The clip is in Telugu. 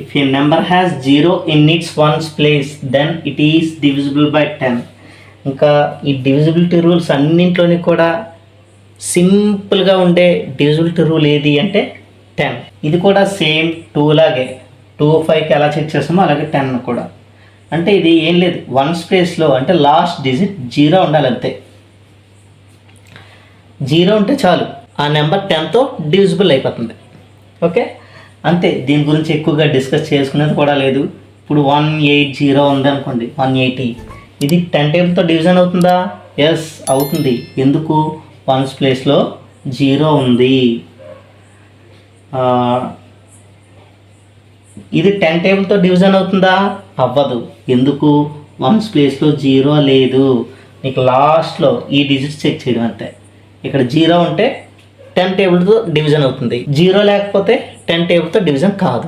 If a number has 0 in its ones place then it is divisible by 10. ఇంకా ఈ డివిజిబిలిటీ రూల్స్ అన్నింటిలోని కూడా సింపుల్గా ఉండే డివిజిబిలిటీ రూల్ ఏది అంటే 10. ఇది కూడా సేమ్ 2 లాగే 2 5కి ఎలా చెక్ చేస్తామో అలాగే 10 కూడా. అంటే ఇది ఏం లేదు, వన్స్ ప్లేస్లో అంటే లాస్ట్ డిజిట్ 0 ఉండాలి అంతే. 0 ఉంటే చాలు, ఆ నెంబర్ 10తో డివిజిబుల్ అయిపోతుంది. ఓకే, అంతే. దీని గురించి ఎక్కువగా డిస్కస్ చేసుకునేది కూడా లేదు. ఇప్పుడు 180 ఉంది అనుకోండి, 180 ఇది 10 టేబుల్తో డివిజన్ అవుతుందా? ఎస్ అవుతుంది. ఎందుకు? వన్స్ ప్లేస్లో 0 ఉంది. ఇది 10 టేబుల్తో డివిజన్ అవుతుందా? అవ్వదు. ఎందుకు? వన్స్ ప్లేస్లో 0 లేదు. నీకు లాస్ట్లో ఈ డిజిట్స్ చెక్ చేయడం అంతే. ఇక్కడ 0 ఉంటే 10 టేబుల్తో డివిజన్ అవుతుంది, 0 లేకపోతే 10 టేబుల్తో డివిజన్ కాదు.